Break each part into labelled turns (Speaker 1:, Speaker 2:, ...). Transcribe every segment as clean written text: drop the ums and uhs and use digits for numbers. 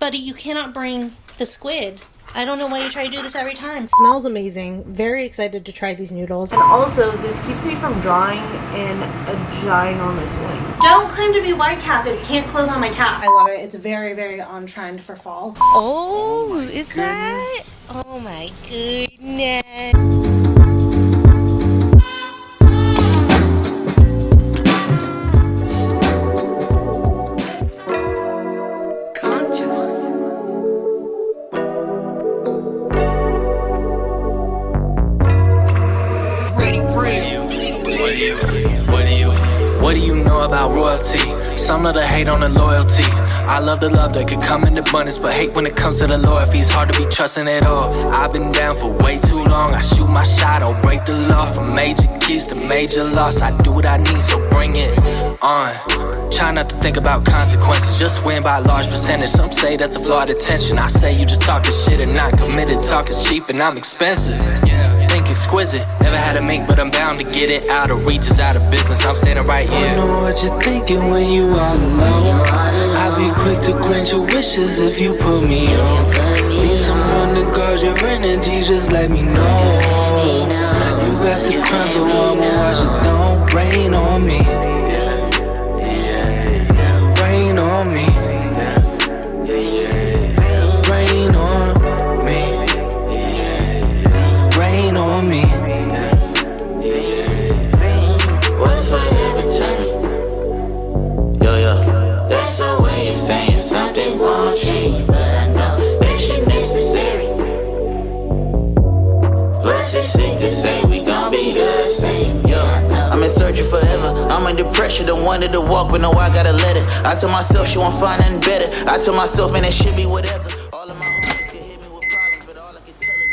Speaker 1: Buddy, you cannot bring the squid. I don't know why you try to do this every time. Smells amazing. Very excited to try these noodles. And also, this keeps me from drawing in a ginormous wing. Don't claim to be white calf if you can't close on my calf. I love it. It's very, very on trend for fall. Oh, is that? Oh my goodness.
Speaker 2: What do you know about royalty? Some love the hate on the loyalty. I love the love that could come in abundance, but hate when it comes to the loyalty. It's hard to be trusting at all. I've been down for way too long. I shoot my shot, I'll break the law. From major keys to major loss, I do what I need, so bring it on. Try not to think about consequences, just win by a large percentage. Some say that's a flawed attention. I say you just talking shit and not committed. Talk is cheap and I'm expensive. Think exquisite, never had a mate, but I'm bound to get it. Out of reach is out of business, I'm standing right here. I know what you're thinking when you all alone. I'll be quick to grant your wishes if you put me on. Need someone to guard your energy, just let me know. You got the crown, so I'ma watch it. Don't rain on me. Rain on me. Rain on me. Rain on me.
Speaker 3: What's forever turning? Yo, that's the way you're saying something won't change, but I know that shit necessary. Plus it's safe to say we gon' be the same. Yo, I'm in search of forever. I'm in depression, don't wanted to walk, but no, I gotta let it. I told myself she won't find nothing better. I told myself, man, it should be whatever. All of my homies can hit me with problems, but all I can tell them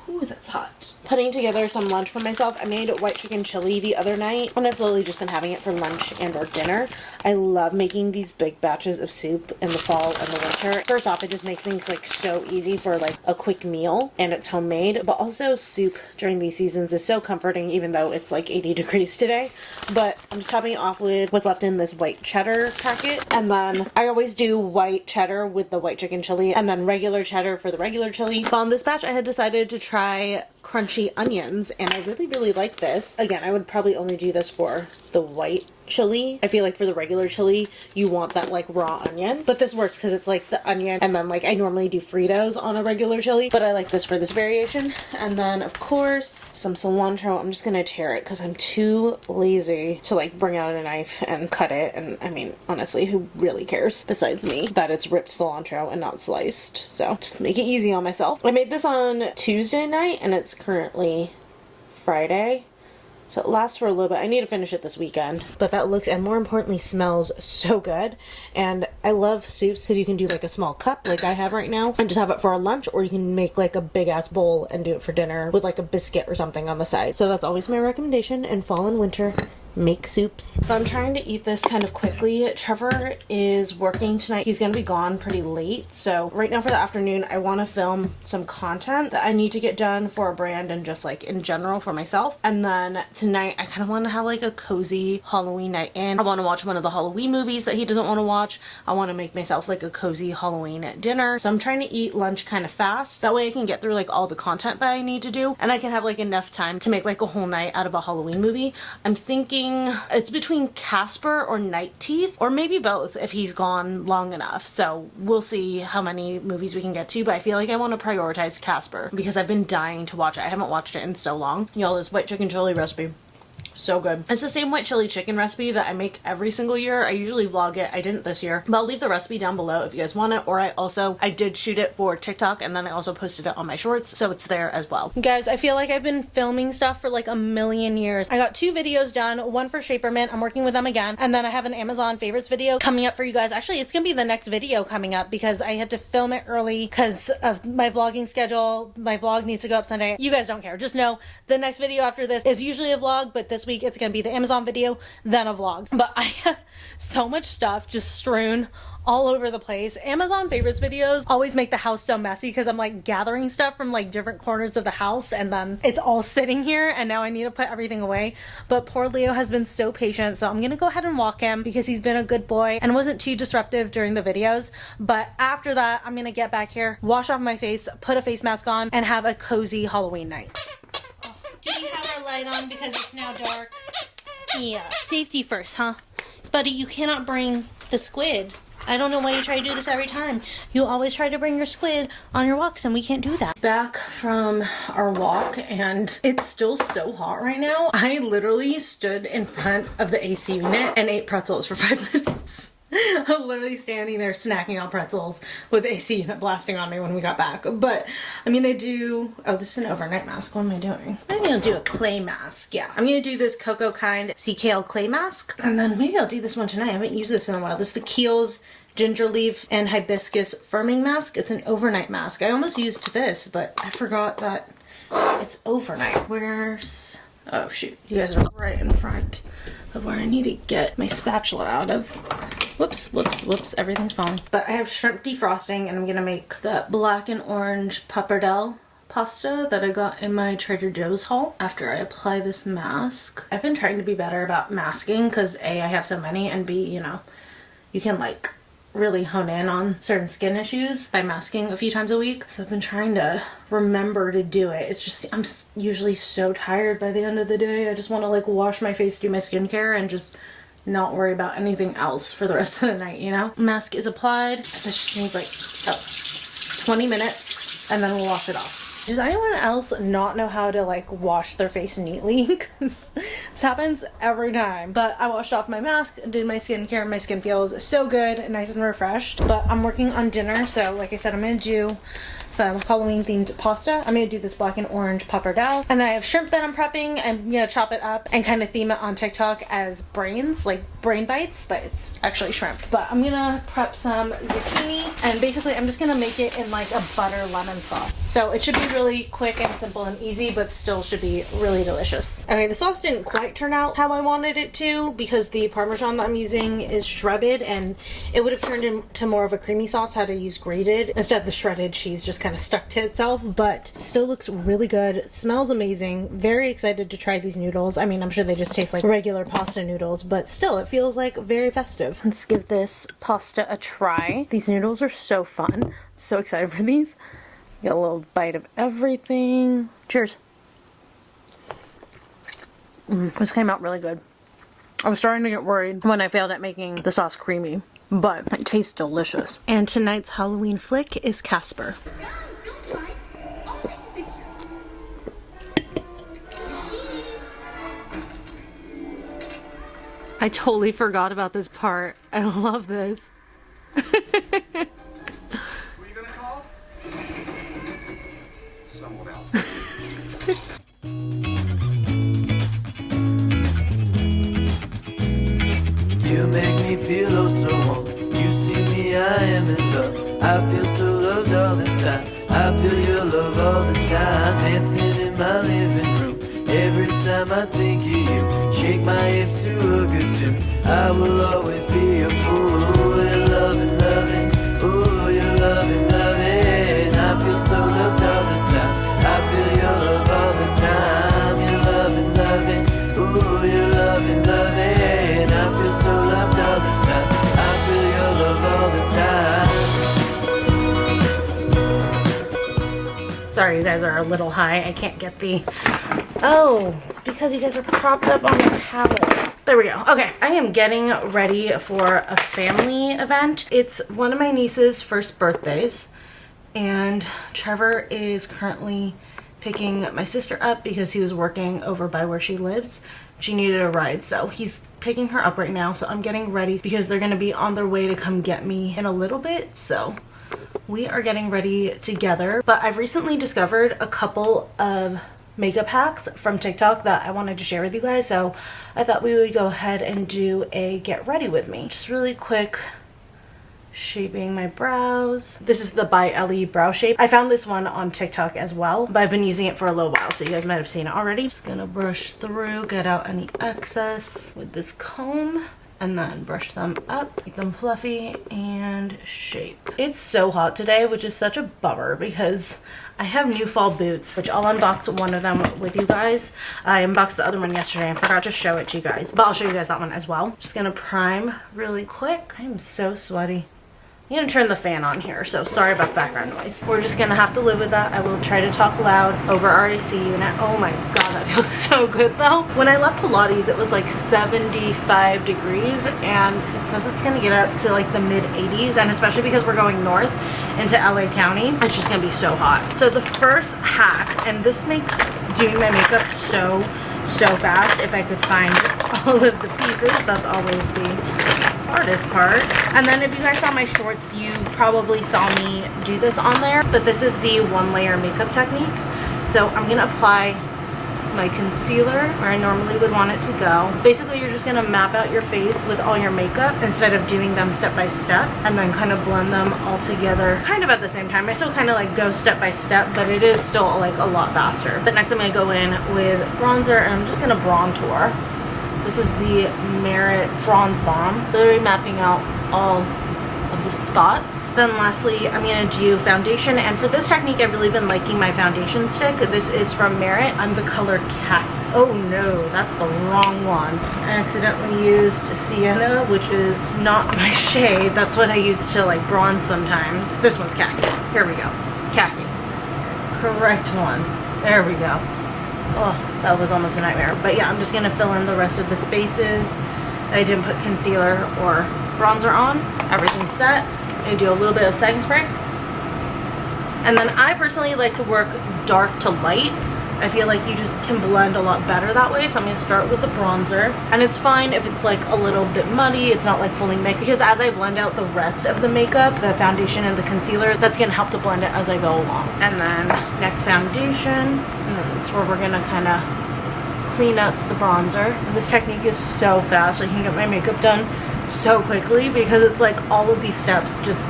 Speaker 3: is
Speaker 1: Ooh, that's hot. Putting together some lunch for myself. I made white chicken chili the other night, and I've slowly just been having it for lunch and or dinner. I love making these big batches of soup in the fall and the winter. First off, it just makes things like so easy for like a quick meal, and it's homemade, but also soup during these seasons is so comforting, even though it's like 80 degrees today. But I'm just topping it off with what's left in this white cheddar packet, and then I always do white cheddar with the white chicken chili, and then regular cheddar for the regular chili. But on this batch, I had decided to try crunchy onions, and I really like this. Again, I would probably only do this for the white chili. I feel like for the regular chili, you want that like raw onion, but this works because it's like the onion, and then like I normally do Fritos on a regular chili, but I like this for this variation. And then of course some cilantro. I'm just gonna tear it because I'm too lazy to like bring out a knife and cut it, and I mean honestly, who really cares besides me that it's ripped cilantro and not sliced? So just make it easy on myself. I made this on Tuesday night and it's currently Friday. So it lasts for a little bit. I need to finish it this weekend. But that looks, and more importantly, smells so good. And I love soups because you can do like a small cup like I have right now and just have it for a lunch, or you can make like a big ass bowl and do it for dinner with like a biscuit or something on the side. So that's always my recommendation in fall and winter. Make soups. So I'm trying to eat this kind of quickly. Trevor is working tonight. He's gonna be gone pretty late. So right now for the afternoon, I want to film some content that I need to get done for a brand and just like in general for myself. And then tonight, I kind of want to have like a cozy Halloween night in. I want to watch one of the Halloween movies that he doesn't want to watch. I want to make myself like a cozy Halloween dinner. So I'm trying to eat lunch kind of fast. That way I can get through like all the content that I need to do, and I can have like enough time to make like a whole night out of a Halloween movie. I'm thinking it's between Casper or Night Teeth, or maybe both if he's gone long enough. So we'll see how many movies we can get to, but I feel like I want to prioritize Casper because I've been dying to watch it. I haven't watched it in so long. Y'all, this white chicken chili recipe, so good. It's the same white chili chicken recipe that I make every single year. I usually vlog it. I didn't this year, but I'll leave the recipe down below if you guys want it. Or I did shoot it for TikTok, and then I also posted it on my shorts, so it's there as well. Guys, I feel like I've been filming stuff for like a million years. I got 2 videos done, one for Shapermint. I'm working with them again, and then I have an Amazon favorites video coming up for you guys. Actually, it's gonna be the next video coming up because I had to film it early because of my vlogging schedule. My vlog needs to go up Sunday. You guys don't care. Just know the next video after this is usually a vlog, but this this week it's gonna be the Amazon video, then a vlog. But I have so much stuff just strewn all over the place. Amazon favorites videos always make the house so messy because I'm like gathering stuff from like different corners of the house and then it's all sitting here and now I need to put everything away. But poor Leo has been so patient, so I'm gonna go ahead and walk him because he's been a good boy and wasn't too disruptive during the videos. But after that, I'm gonna get back here, wash off my face, put a face mask on, and have a cozy Halloween night. Oh, do we have our light on because it's now dark? Yeah, safety first, huh? Buddy, you cannot bring the squid. I don't know why you try to do this every time. You always try to bring your squid on your walks and we can't do that. Back from our walk and it's still so hot right now. I literally stood in front of the AC unit and ate pretzels for 5 minutes. I'm literally standing there snacking on pretzels with the AC unit blasting on me when we got back. But I'm gonna do, oh, this is an overnight mask. What am I doing? I'm gonna do a clay mask. Yeah, I'm gonna do this Cocoa Kind CKL clay mask. And then maybe I'll do this one tonight. I haven't used this in a while. This is the Kiehl's Ginger Leaf and Hibiscus Firming Mask. It's an overnight mask. I almost used this, but I forgot that it's overnight. Where's, oh shoot, you guys are right in front of where I need to get my spatula out of. Whoops, whoops, whoops, everything's fine. But I have shrimp defrosting and I'm gonna make the black and orange pappardelle pasta that I got in my Trader Joe's haul after I apply this mask. I've been trying to be better about masking because A, I have so many, and B, you know, you can like really hone in on certain skin issues by masking a few times a week. So I've been trying to remember to do it. It's just, I'm usually so tired by the end of the day. I just want to like wash my face, do my skincare, and just not worry about anything else for the rest of the night, you know? Mask is applied. This just needs like 20 minutes and then we'll wash it off. Does anyone else not know how to like wash their face neatly? Because this happens every time. But I washed off my mask, did my skincare, and my skin feels so good, nice and refreshed. But I'm working on dinner, so like I said, I'm gonna do some Halloween themed pasta. I'm gonna do this black and orange pappardelle. And then I have shrimp that I'm prepping. I'm gonna chop it up and kind of theme it on TikTok as brains, like brain bites, but it's actually shrimp. But I'm gonna prep some zucchini and basically I'm just gonna make it in like a butter lemon sauce. So it should be really quick and simple and easy, but still should be really delicious. Okay, the sauce didn't quite turn out how I wanted it to because the Parmesan that I'm using is shredded and it would have turned into more of a creamy sauce had I used grated. Instead, the shredded cheese just kind of stuck to itself, but still looks really good. Smells amazing. Very excited to try these noodles. I mean, I'm sure they just taste like regular pasta noodles, but still it feels like very festive. Let's give this pasta a try. These noodles are so fun. I'm so excited for these. Get a little bite of everything. Cheers. This came out really good. I was starting to get worried when I failed at making the sauce creamy, but it tastes delicious. And tonight's Halloween flick is Casper. I totally forgot about this part. I love this.
Speaker 4: You make me feel oh so warm. You see me, I am in love. I feel so loved all the time. I feel your love all the time. Dancing in my living room. Every time I think of you, shake my hips to a good tune. I will always be a fool. You're loving, loving. Oh, you're loving, loving. I feel so loved all the time. I feel your love all the time. You're loving, loving. Oh, you're loving, loving. I feel so loved all the time. I feel your love all the time.
Speaker 1: Sorry, you guys are a little high. I can't get the... Oh, it's because you guys are propped up on the pallet. There we go. Okay, I am getting ready for a family event. It's one of my niece's first birthdays, and Trevor is currently picking my sister up because he was working over by where she lives. She needed a ride, so he's picking her up right now. So I'm getting ready because they're gonna be on their way to come get me in a little bit. So we are getting ready together. But I've recently discovered a couple of makeup hacks from TikTok that I wanted to share with you guys. So I thought we would go ahead and do a get ready with me. Just really quick shaping my brows. This is the by Ellie brow shape. I found this one on TikTok as well, but I've been using it for a little while, so you guys might have seen it already. Just gonna brush through, get out any excess with this comb, and then brush them up, make them fluffy, and shape. It's so hot today, which is such a bummer because I have new fall boots, which I'll unbox one of them with you guys. I unboxed the other one yesterday and forgot to show it to you guys, but I'll show you guys that one as well. Just gonna prime really quick. I'm so sweaty. I'm gonna turn the fan on here, so sorry about the background noise. We're just gonna have to live with that. I will try to talk loud over our AC unit. Oh my god, that feels so good though. When I left Pilates, it was like 75 degrees, and it says it's gonna get up to like the mid 80s, and especially because we're going north into LA County, it's just gonna be so hot. So the first hack, and this makes doing my makeup so fast if I could find all of the pieces. That's always the hardest part. And then if you guys saw my shorts, you probably saw me do this on there, but this is the one layer makeup technique. So I'm gonna apply my concealer where I normally would want it to go. Basically, you're just gonna map out your face with all your makeup instead of doing them step by step, and then kind of blend them all together kind of at the same time. I still kind of like go step by step, but it is still like a lot faster. But next I'm gonna go in with bronzer, and I'm just gonna bronzer. This is the Merit Bronze Bomb. Literally mapping out all of the spots. Then lastly, I'm gonna do foundation, and for this technique I've really been liking my foundation stick. This is from Merit. I'm the color Cat. Oh no, that's the wrong one. I accidentally used Sienna, which is not my shade. That's what I use to like bronze sometimes. This one's khaki. Here we go. Khaki. Correct one. There we go. Oh, that was almost a nightmare. But yeah, I'm just gonna fill in the rest of the spaces. I didn't put concealer or bronzer on. Everything's set. I do a little bit of setting spray. And then I personally like to work dark to light. I feel like you just can blend a lot better that way. So I'm gonna start with the bronzer. And it's fine if it's like a little bit muddy, it's not like fully mixed, because as I blend out the rest of the makeup, the foundation and the concealer, that's gonna help to blend it as I go along. And then next foundation, and then this is where we're gonna kind of clean up the bronzer. And this technique is so fast. I can get my makeup done so quickly because it's like all of these steps just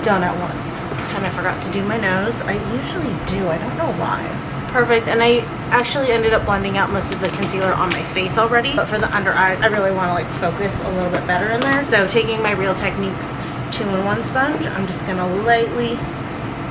Speaker 1: done at once. And I forgot to do my nose. I usually do, I don't know why. Perfect. And I actually ended up blending out most of the concealer on my face already, but for the under eyes I really want to like focus a little bit better in there. So taking my Real Techniques 2-in-1 sponge, I'm just gonna lightly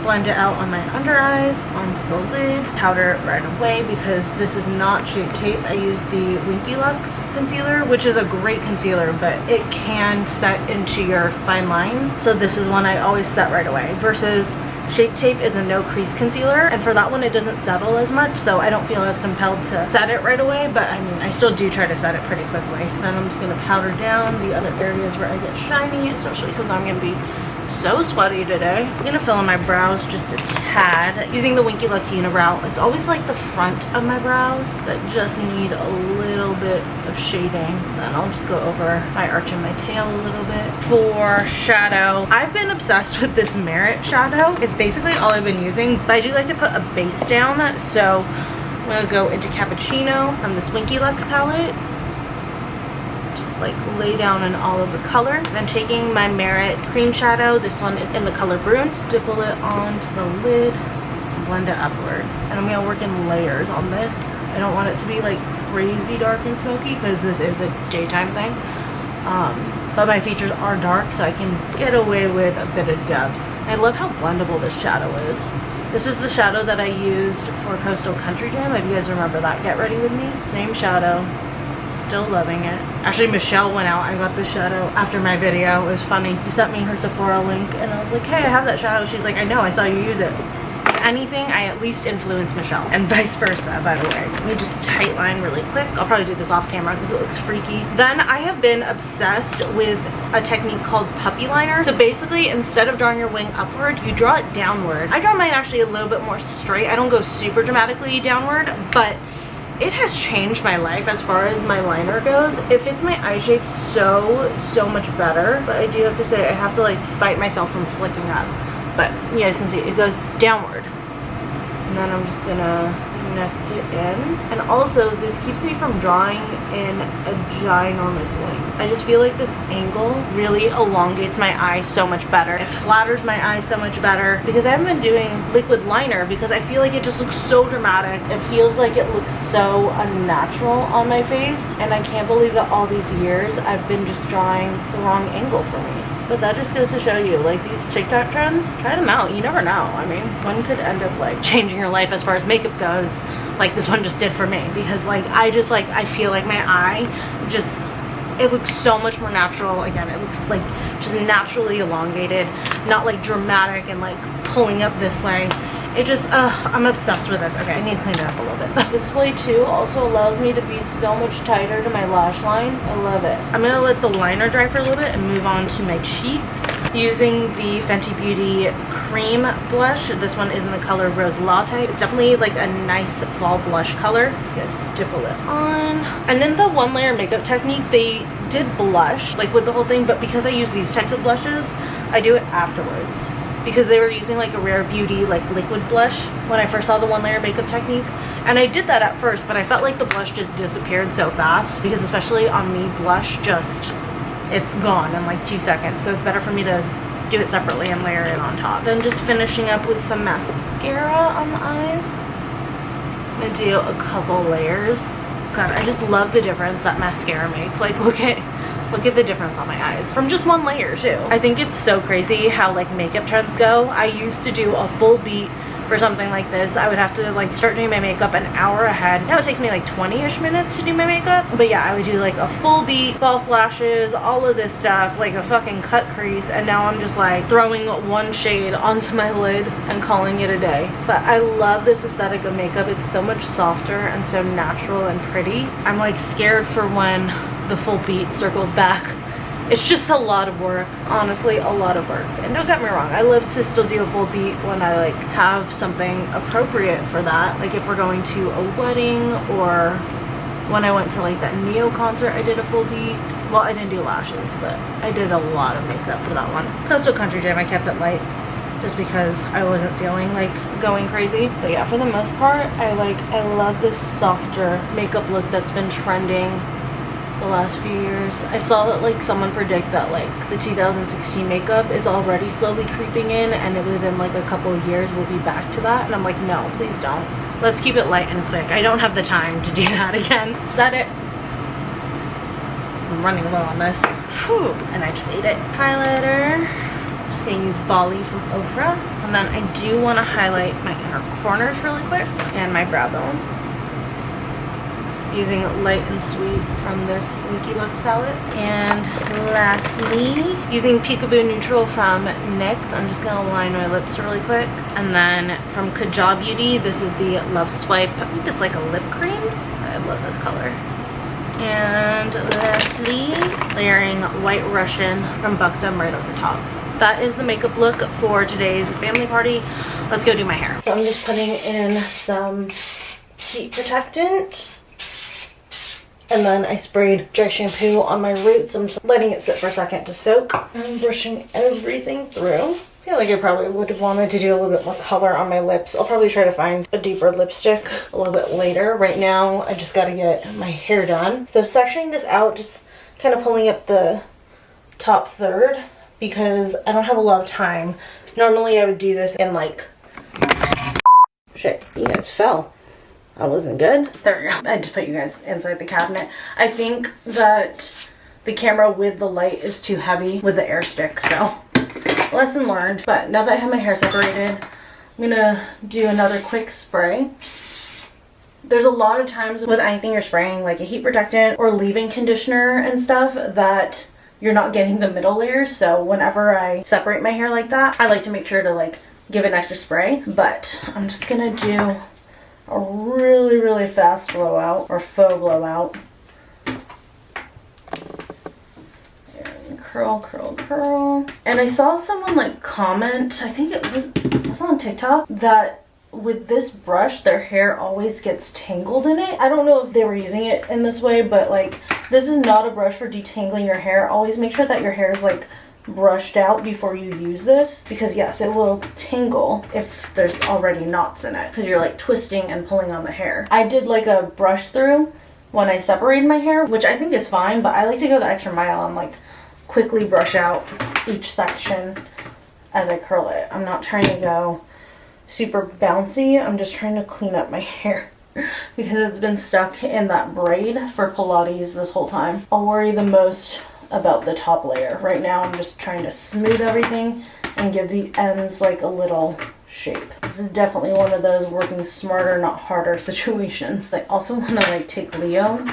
Speaker 1: blend it out on my under eyes, onto the lid, powder it right away because this is not Shape Tape. I use the Winky Lux concealer, which is a great concealer, but it can set into your fine lines. So this is one I always set right away versus Shape Tape is a no crease concealer, and for that one it doesn't settle as much, so I don't feel as compelled to set it right away, but I mean I still do try to set it pretty quickly. Then I'm just going to powder down the other areas where I get shiny, especially because I'm going to be so sweaty today. I'm going to fill in my brows just a tad using the Winky Lux Unibrow. It's always like the front of my brows that just need a little bit of shading. Then I'll just go over my arch and my tail a little bit. For shadow, I've been obsessed with this Merit shadow. It's basically all I've been using, but I do like to put a base down, so I'm going to go into Cappuccino from this Winky Lux palette. Like lay down in all of the color. Then taking my Merit cream shadow, this one is in the color Bruin, stipple it onto the lid, blend it upward. And I'm gonna work in layers on this. I don't want it to be like crazy dark and smoky because this is a daytime thing. But my features are dark, so I can get away with a bit of depth. I love how blendable this shadow is. This is the shadow that I used for Coastal Country Jam. If you guys remember that, Get Ready With Me. Same shadow. Still loving it. Actually, Michelle went out and got this shadow after my video. It was funny. She sent me her Sephora link and I was like, hey, I have that shadow. She's like, I know, I saw you use it. If anything, I at least influenced Michelle, and vice versa, by the way. Let me just tight line really quick. I'll probably do this off camera because it looks freaky. Then I have been obsessed with a technique called puppy liner. So basically, instead of drawing your wing upward, you draw it downward. I draw mine actually a little bit more straight. I don't go super dramatically downward, but it has changed my life as far as my liner goes. It fits my eye shape so much better, but I do have to say I have to like fight myself from flicking up. But you guys can see it goes downward. And then I'm just gonna connect it in. And also, this keeps me from drawing in a ginormous wing. I just feel like this angle really elongates my eye so much better. It flatters my eye so much better because I haven't been doing liquid liner because I feel like it just looks so dramatic. It feels like it looks so unnatural on my face, and I can't believe that all these years I've been just drawing the wrong angle for me. But that just goes to show you, like, these TikTok trends, try them out. You never know. I mean, one could end up, like, changing your life as far as makeup goes, like this one just did for me. Because, like, I feel like my eye just, it looks so much more natural. Again, it looks, like, just naturally elongated, not, like, dramatic and, like, pulling up this way. It just, I'm obsessed with this. Okay, I need to clean it up a little bit. This way, too, also allows me to be so much tighter to my lash line. I love it. I'm going to let the liner dry for a little bit and move on to my cheeks. Using the Fenty Beauty Cream Blush. This one is in the color Rose Latte. It's definitely, like, a nice fall blush color. Just going to stipple it on. And in the one layer makeup technique, they did blush, like, with the whole thing, but because I use these types of blushes, I do it afterwards. Because they were using like a Rare Beauty like liquid blush when I first saw the one layer makeup technique. And I did that at first, but I felt like the blush just disappeared so fast because especially on me, blush just, it's gone in like 2 seconds. So it's better for me to do it separately and layer it on top. Then just finishing up with some mascara on the eyes. I'm gonna do a couple layers. God, I just love the difference that mascara makes. Like, look at the difference on my eyes from just one layer too. I think it's so crazy how like makeup trends go. I used to do a full beat for something like this. I would have to like start doing my makeup an hour ahead. Now it takes me like 20-ish minutes to do my makeup. But yeah, I would do like a full beat, false lashes, all of this stuff, like a fucking cut crease. And now I'm just like throwing one shade onto my lid and calling it a day. But I love this aesthetic of makeup. It's so much softer and so natural and pretty. I'm like scared for when the full beat circles back. It's just a lot of work, honestly, a lot of work. And don't get me wrong, I love to still do a full beat when I like have something appropriate for that. Like if we're going to a wedding or when I went to like that Neo concert, I did a full beat. Well, I didn't do lashes, but I did a lot of makeup for that one. Coastal Country Jam, I kept it light just because I wasn't feeling like going crazy. But yeah, for the most part, I love this softer makeup look that's been trending the last few years. I saw that like someone predict that like the 2016 makeup is already slowly creeping in and within like a couple of years we'll be back to that, and I'm like, no, please don't. Let's keep it light and quick. I don't have the time to do that again. Is that it? I'm running low on this. Whew. And I just ate it. Highlighter. Just gonna use Bali from Ofra. And then I do want to highlight my inner corners really quick and my brow bone. Using Light and Sweet from this Winky Lux palette. And lastly, using Peekaboo Neutral from NYX. I'm just gonna line my lips really quick. And then from Kaja Beauty, this is the Love Swipe. I think this is like a lip cream. I love this color. And lastly, layering White Russian from Buxom right over top. That is the makeup look for today's family party. Let's go do my hair. So I'm just putting in some heat protectant. And then I sprayed dry shampoo on my roots. I'm just letting it sit for a second to soak. I'm brushing everything through. I feel like I probably would have wanted to do a little bit more color on my lips. I'll probably try to find a deeper lipstick a little bit later. Right now, I just gotta get my hair done. So sectioning this out, just kind of pulling up the top third because I don't have a lot of time. Normally I would do this in like... Shit, you guys fell. That wasn't good. There we go. I just put you guys inside the cabinet. I think that the camera with the light is too heavy with the air stick, so lesson learned. But now that I have my hair separated, I'm gonna do another quick spray. There's a lot of times with anything you're spraying, like a heat protectant or leave-in conditioner and stuff, that you're not getting the middle layers. So whenever I separate my hair like that, I like to make sure to like give an extra spray. But I'm just gonna do a really fast blowout or faux blowout. And curl. And I saw someone like comment, I think it was on TikTok, that with this brush their hair always gets tangled in it. I don't know if they were using it in this way, but like this is not a brush for detangling your hair. Always make sure that your hair is like
Speaker 5: brushed out before you use this, because yes, it will tingle if there's already knots in it, because you're like twisting and pulling on the hair. I did like a brush through when I separated my hair, which I think is fine, but I like to go the extra mile and like quickly brush out each section as I curl it. I'm not trying to go super bouncy, I'm just trying to clean up my hair because it's been stuck in that braid for Pilates this whole time. I'll worry the most about the top layer. Right now I'm just trying to smooth everything and give the ends like a little shape. This is definitely one of those working smarter not harder situations. I also want to like take Leo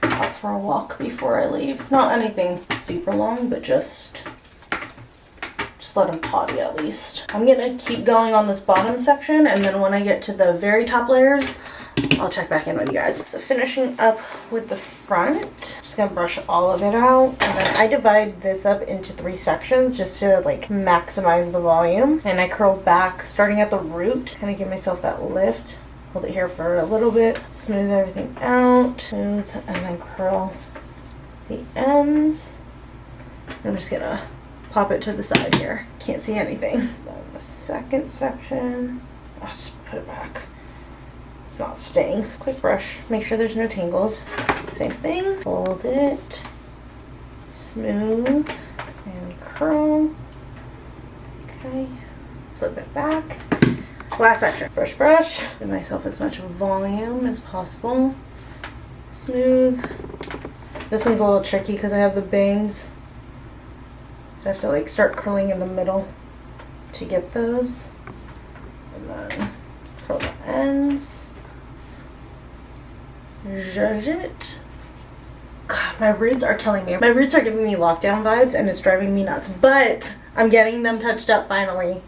Speaker 5: out for a walk before I leave. Not anything super long, but just let him potty at least. I'm gonna keep going on this bottom section, and then when I get to the very top layers, I'll check back in with you guys. So finishing up with the front, just gonna brush all of it out, and then I divide this up into 3 sections just to like maximize the volume. And I curl back starting at the root, kind of give myself that lift. Hold it here for a little bit, smooth everything out, smooth, and then curl the ends. I'm just gonna pop it to the side here. Can't see anything. Then the second section, I'll just put it back. It's not staying. Quick brush, make sure there's no tangles. Same thing, hold it, smooth, and curl. Okay, flip it back. Last section, brush. Give myself as much volume as possible. Smooth. This one's a little tricky because I have the bangs. I have to like start curling in the middle to get those, and then curl the ends, zhuzh it. God, my roots are killing me. My roots are giving me lockdown vibes and it's driving me nuts, but I'm getting them touched up finally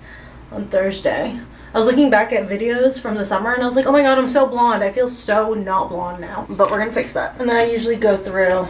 Speaker 5: on Thursday. I was looking back at videos from the summer and I was like, oh my god, I'm so blonde. I feel so not blonde now, but we're gonna fix that. And then I usually go through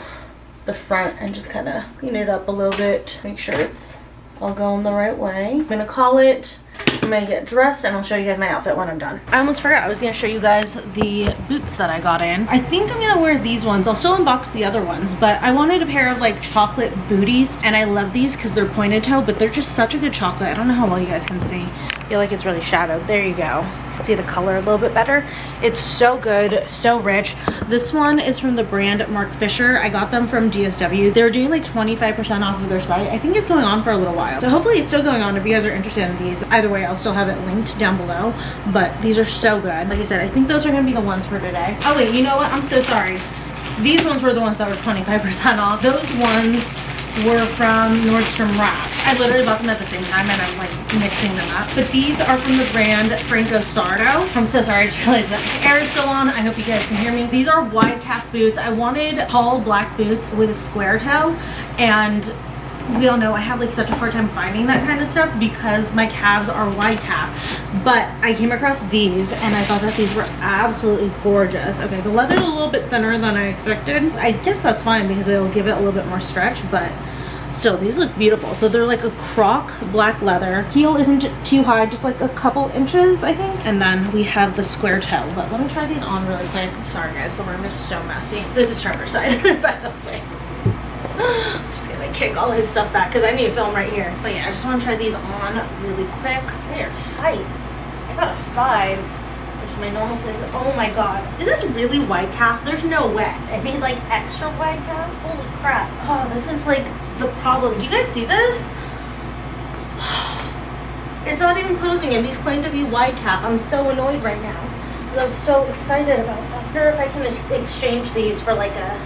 Speaker 5: the front and just kind of clean it up a little bit, make sure it's all going the right way. I'm gonna call it. I'm gonna get dressed and I'll show you guys my outfit when I'm done. I almost forgot, I was gonna show you guys the boots that I got in. I think I'm gonna wear these ones. I'll still unbox the other ones, but I wanted a pair of like chocolate booties, and I love these because they're pointed toe, but they're just such a good chocolate. I don't know how well you guys can see. I feel like it's really shadowed. There you go. You can see the color a little bit better. It's so good, so rich. This one is from the brand Mark Fisher. I got them from DSW. They were doing like 25% off of their site. I think it's going on for a little while. So hopefully it's still going on if you guys are interested in these. Either way, I'll still have it linked down below. But these are so good. Like I said, I think those are gonna be the ones for today. Oh wait, you know what? I'm so sorry. These ones were the ones that were 25% off. Those ones were from Nordstrom Rack. I literally bought them at the same time and I'm like mixing them up. But these are from the brand Franco Sardo. I'm so sorry, I just realized that the air is still on. I hope you guys can hear me. These are wide calf boots. I wanted tall black boots with a square toe, and we all know I have like such a hard time finding that kind of stuff because my calves are wide calf. But I came across these and I thought that these were absolutely gorgeous. Okay, the leather's a little bit thinner than I expected. I guess that's fine because it'll give it a little bit more stretch, but still, these look beautiful. So they're like a croc black leather. Heel isn't too high, just like a couple inches, I think. And then we have the square toe. But let me try these on really quick. Sorry guys, the room is so messy. This is Trevor's side, by the way. I'm just gonna kick all his stuff back because I need to film right here. But yeah, I just want to try these on really quick. They are tight. I got a 5, which my normal size. Oh my god. Is this really wide calf? There's no way. I mean like extra wide calf? Holy crap. Oh, this is like the problem. Do you guys see this? It's not even closing and these claim to be wide calf. I'm so annoyed right now because I'm so excited about that. I wonder if I can exchange these for like a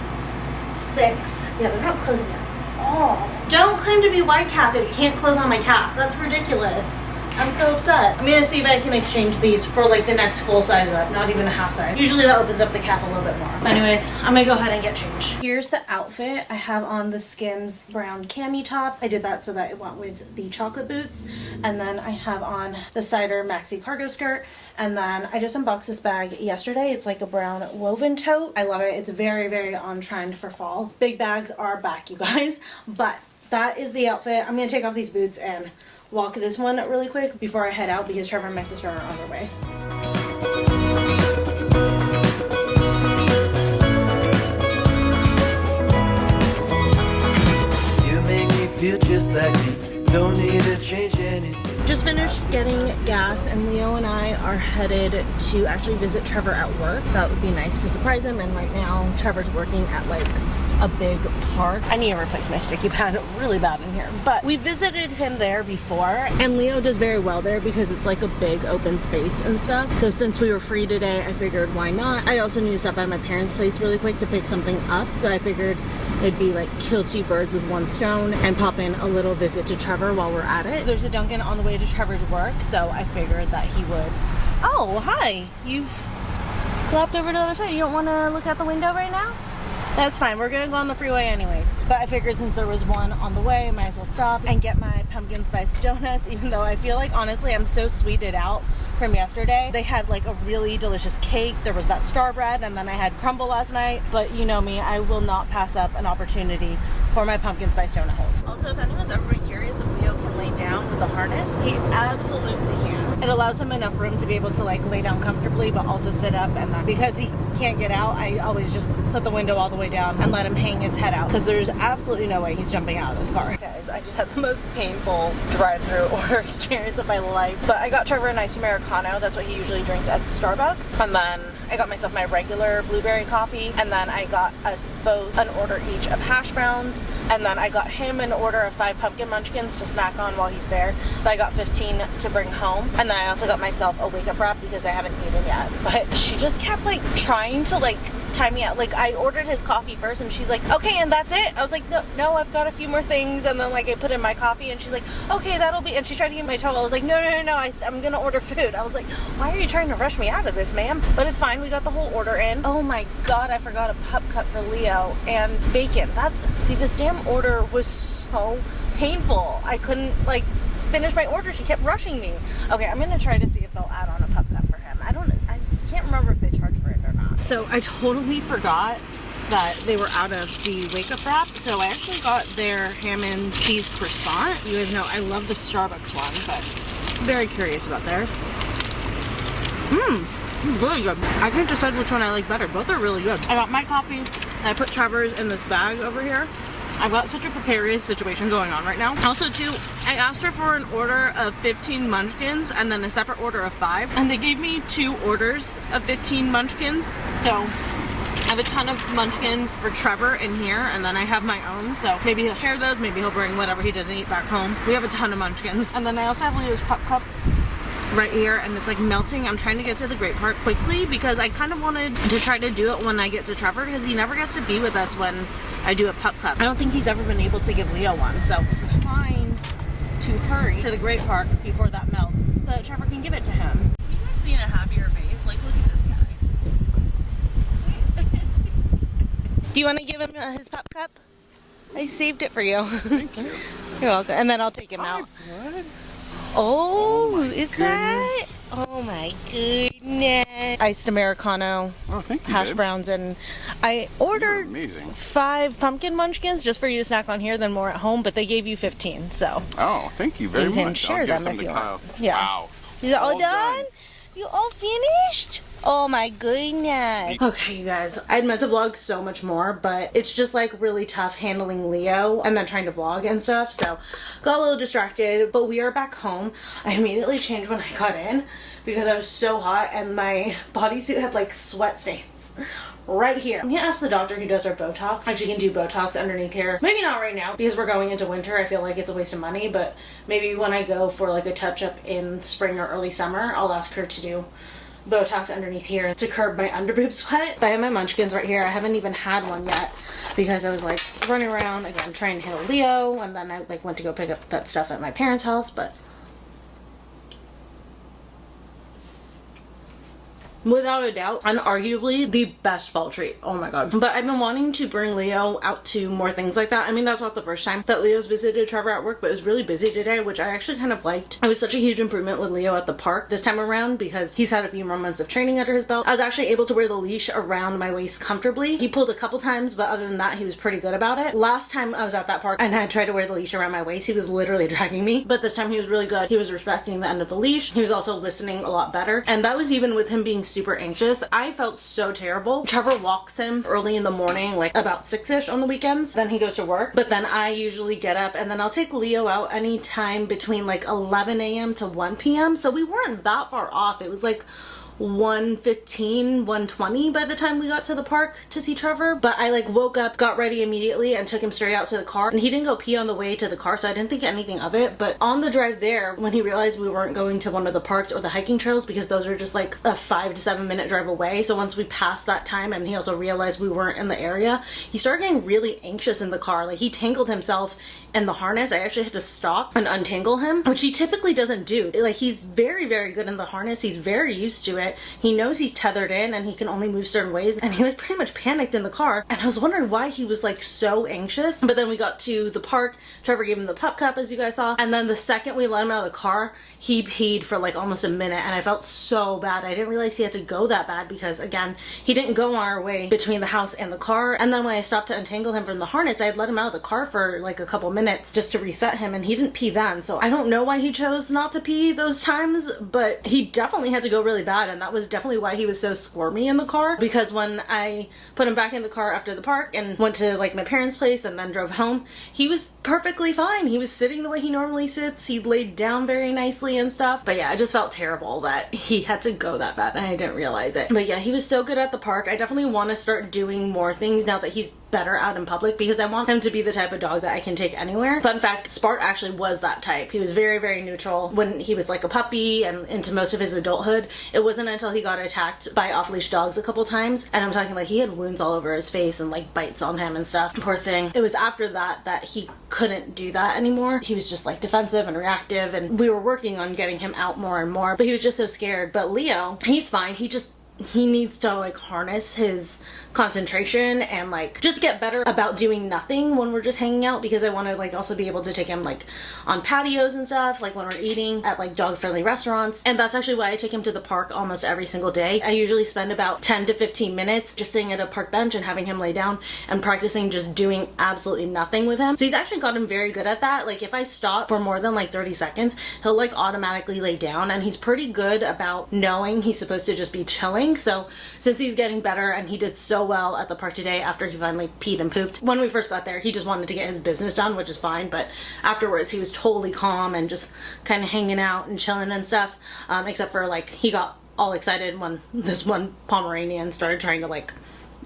Speaker 5: 6. Yeah, they're not closing at all. Don't claim to be wide calf if you can't close on my calf. That's ridiculous. I'm so upset. I'm gonna see if I can exchange these for like the next full size up, not even a half size. Usually that opens up the calf a little bit more. Anyways, I'm gonna go ahead and get changed. Here's the outfit. I have on the Skims brown cami top. I did that so that it went with the chocolate boots. And then I have on the Cider maxi cargo skirt. And then I just unboxed this bag yesterday. It's like a brown woven tote. I love it. It's very, very on trend for fall. Big bags are back, you guys. But that is the outfit. I'm gonna take off these boots and walk this one really quick before I head out because Trevor and my sister are on their way.
Speaker 4: You make me feel just like me. Don't need to change anything.
Speaker 5: Just finished getting gas, and Leo and I are headed to actually visit Trevor at work. That would be nice to surprise him, and right now Trevor's working at like a big park. I need to replace my sticky pad really bad in here, but we visited him there before, and Leo does very well there because it's like a big open space and stuff. So since we were free today, I figured why not. I also need to stop by my parents' place really quick to pick something up, so I figured it'd be like kill two birds with one stone and pop in a little visit to Trevor while we're at it. There's a Dunkin' on the way to Trevor's work, so I figured that he would. Oh, hi. You've flopped over to the other side. You don't want to look out the window right now? That's fine. We're going to go on the freeway anyways. But I figured since there was one on the way, I might as well stop and get my pumpkin spice donuts, even though I feel like, honestly, I'm so sweeted out from yesterday. They had like a really delicious cake. There was that star bread, and then I had crumble last night. But you know me, I will not pass up an opportunity for my pumpkin spice donut holes. Also, if anyone's ever been curious if Leo can lay down with the harness, he absolutely can. It allows him enough room to be able to like lay down comfortably, but also sit up. And then because he can't get out, I always just put the window all the way down and let him hang his head out, because there's absolutely no way he's jumping out of this car. Guys, I just had the most painful drive-through order experience of my life. But I got Trevor a nice Americano. That's what he usually drinks at Starbucks. And then I got myself my regular blueberry coffee, and then I got us both an order each of hash browns, and then I got him an order of 5 pumpkin munchkins to snack on while he's there. But I got 15 to bring home, and then I also got myself a wake-up wrap because I haven't eaten yet. But she just kept like trying to like time me out. Like I ordered his coffee first, and she's like, okay, and that's it? I was like, no, I've got a few more things. And then like I put in my coffee, and she's like, okay, that'll be, and she tried to get my total. I was like, no, I'm gonna order food. I was like, why are you trying to rush me out of this, ma'am? But it's fine, we got the whole order in. Oh my god, I forgot a pup cup for Leo and bacon. See, this damn order was so painful. I couldn't like finish my order. She kept rushing me. Okay, I'm gonna try to see if they'll add on a pup cup for him. I can't remember if they charge for it or not. So I totally forgot that they were out of the wake-up wrap, so I actually got their ham and cheese croissant. You guys know I love the Starbucks one, but I'm very curious about theirs. Really good. I can't decide which one I like better. Both are really good. I got my coffee, and I put Trevor's in this bag over here. I've got such a precarious situation going on right now. Also too, I asked her for an order of 15 munchkins and then a separate order of 5, and they gave me 2 orders of 15 munchkins. So I have a ton of munchkins for Trevor in here, and then I have my own, so maybe he'll share those, maybe he'll bring whatever he doesn't eat back home. We have a ton of munchkins. And then I also have Leo's pup cup right here, and it's like melting. I'm trying to get to the great part quickly because I kind of wanted to try to do it when I get to Trevor, because he never gets to be with us when I do a pup cup. I don't think he's ever been able to give Leo one, so I'm trying to hurry to the great park before that melts so that Trevor can give it to him. Have you guys seen a happier face? Like, look at this guy. Do you want to give him his pup cup? I saved it for you. Thank you. You're welcome. And then I'll take him out.
Speaker 6: What?
Speaker 5: Oh, is that? Oh my goodness. Iced Americano.
Speaker 6: Oh, thank you,
Speaker 5: hash
Speaker 6: babe.
Speaker 5: browns, and I ordered
Speaker 6: Amazing.
Speaker 5: 5 pumpkin munchkins just for you to snack on here, then more at home, but they gave you 15, so.
Speaker 6: Oh, thank you very much.
Speaker 5: You can share
Speaker 6: I'll give
Speaker 5: them
Speaker 6: some
Speaker 5: if
Speaker 6: to
Speaker 5: you
Speaker 6: Kyle.
Speaker 5: want. Yeah.
Speaker 6: Wow.
Speaker 5: Is it all
Speaker 6: All
Speaker 5: done?
Speaker 6: done.
Speaker 5: You all finished? Oh my goodness. Okay, you guys, I'd meant to vlog so much more, but it's just like really tough handling Leo and then trying to vlog and stuff, so got a little distracted, but we are back home. I immediately changed when I got in because I was so hot and my bodysuit had like sweat stains right here. I'm gonna ask the doctor who does our Botox if she can do Botox underneath here. Maybe not right now because we're going into winter. I feel like it's a waste of money, but maybe when I go for like a touch-up in spring or early summer, I'll ask her to do Botox underneath here to curb my underboob sweat. I have my munchkins right here. I haven't even had one yet because I was like running around again trying to handle Leo, and then I like went to go pick up that stuff at my parents' house, but without a doubt, unarguably, the best fall treat. Oh my god. But I've been wanting to bring Leo out to more things like that. I mean, that's not the first time that Leo's visited Trevor at work, but it was really busy today, which I actually kind of liked. It was such a huge improvement with Leo at the park this time around because he's had a few more months of training under his belt. I was actually able to wear the leash around my waist comfortably. He pulled a couple times, but other than that, he was pretty good about it. Last time I was at that park and I tried to wear the leash around my waist, he was literally dragging me, but this time he was really good. He was respecting the end of the leash. He was also listening a lot better, and that was even with him being super anxious. I felt so terrible. Trevor walks him early in the morning, like about 6-ish on the weekends. Then he goes to work. But then I usually get up and then I'll take Leo out anytime between like 11 a.m. to 1 p.m. So we weren't that far off. It was like 1:15, 1:20 by the time we got to the park to see Trevor. But I like woke up, got ready immediately, and took him straight out to the car. And he didn't go pee on the way to the car, so I didn't think anything of it. But on the drive there, when he realized we weren't going to one of the parks or the hiking trails, because those are just like a 5 to 7 minute drive away. So once we passed that time and he also realized we weren't in the area, he started getting really anxious in the car. Like he tangled himself in the harness. I actually had to stop and untangle him, which he typically doesn't do. Like he's very, very good in the harness. He's very used to it. He knows he's tethered in and he can only move certain ways, and he like pretty much panicked in the car, and I was wondering why he was like so anxious. But then we got to the park, Trevor gave him the pup cup as you guys saw, and then the second we let him out of the car, he peed for like almost a minute, and I felt so bad. I didn't realize he had to go that bad because again, he didn't go on our way between the house and the car. And then when I stopped to untangle him from the harness, I had let him out of the car for like a couple minutes just to reset him, and he didn't pee then. So I don't know why he chose not to pee those times, but he definitely had to go really bad, and that was definitely why he was so squirmy in the car. Because when I put him back in the car after the park and went to like my parents' place and then drove home, he was perfectly fine. He was sitting the way he normally sits. He laid down very nicely and stuff. But yeah, I just felt terrible that he had to go that bad and I didn't realize it. But yeah, he was so good at the park. I definitely want to start doing more things now that he's better out in public, because I want him to be the type of dog that I can take anywhere. Fun fact, Spart actually was that type. He was very, very neutral when he was like a puppy and into most of his adulthood. It wasn't until he got attacked by off-leash dogs a couple times, and I'm talking like he had wounds all over his face and like bites on him and stuff. Poor thing. It was after that that he couldn't do that anymore. He was just like defensive and reactive, and we were working on getting him out more and more, but he was just so scared. But Leo, he's fine. He needs to like harness his concentration and like just get better about doing nothing when we're just hanging out, because I want to like also be able to take him like on patios and stuff, like when we're eating at like dog friendly restaurants. And that's actually why I take him to the park almost every single day. I usually spend about 10 to 15 minutes just sitting at a park bench and having him lay down and practicing just doing absolutely nothing with him. So he's actually gotten very good at that. Like if I stop for more than like 30 seconds, he'll like automatically lay down, and he's pretty good about knowing he's supposed to just be chilling. So since he's getting better, and he did so well at the park today after he finally peed and pooped. When we first got there, he just wanted to get his business done, which is fine, but afterwards he was totally calm and just kind of hanging out and chilling and stuff, except for like he got all excited when this one Pomeranian started trying to like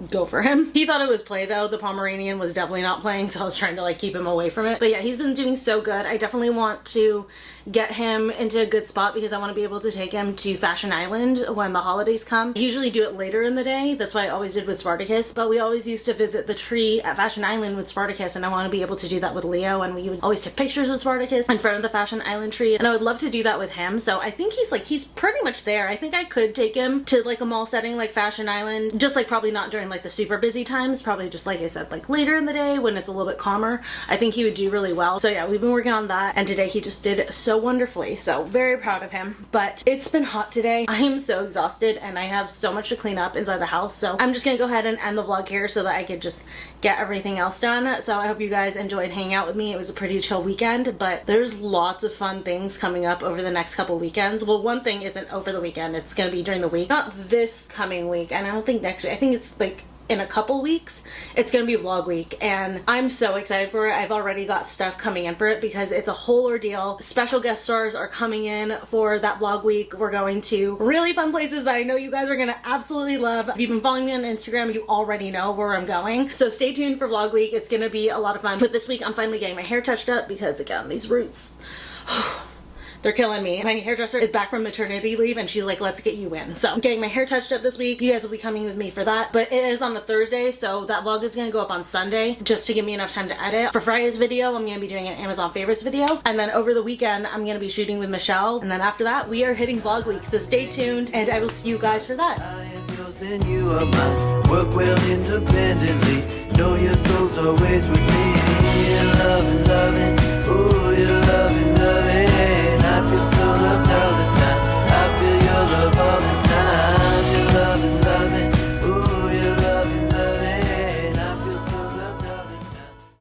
Speaker 5: go for him. He thought it was play though. The Pomeranian was definitely not playing, so I was trying to like keep him away from it. But yeah, he's been doing so good. I definitely want to get him into a good spot because I want to be able to take him to Fashion Island when the holidays come. I usually do it later in the day. That's what I always did with Spartacus, but we always used to visit the tree at Fashion Island with Spartacus, and I want to be able to do that with Leo, and we would always take pictures of Spartacus in front of the Fashion Island tree, and I would love to do that with him. So I think he's pretty much there. I think I could take him to like a mall setting like Fashion Island, just like probably not during like the super busy times, probably just like I said, like later in the day when it's a little bit calmer. I think he would do really well. So yeah, we've been working on that, and today he just did so wonderfully. So very proud of him. But it's been hot today. I am so exhausted and I have so much to clean up inside the house. So I'm just gonna go ahead and end the vlog here so that I could just get everything else done. So I hope you guys enjoyed hanging out with me. It was a pretty chill weekend, but there's lots of fun things coming up over the next couple weekends. Well, one thing isn't over the weekend. It's gonna be during the week. Not this coming week, and I don't think next week. I think it's like in a couple weeks. It's gonna be vlog week, and I'm so excited for it. I've already got stuff coming in for it because it's a whole ordeal. Special guest stars are coming in for that vlog week. We're going to really fun places that I know you guys are gonna absolutely love. If you've been following me on Instagram, you already know where I'm going. So stay tuned for vlog week. It's gonna be a lot of fun. But this week I'm finally getting my hair touched up because again, these roots they're killing me. My hairdresser is back from maternity leave and she's like, let's get you in. So I'm getting my hair touched up this week. You guys will be coming with me for that. But it is on a Thursday, so that vlog is gonna go up on Sunday just to give me enough time to edit. For Friday's video, I'm gonna be doing an Amazon favorites video. And then over the weekend, I'm gonna be shooting with Michelle. And then after that, we are hitting vlog week. So stay tuned and I will see you guys for that.
Speaker 4: I am yours and you are mine. Work well independently. Know your soul's always with me. In love.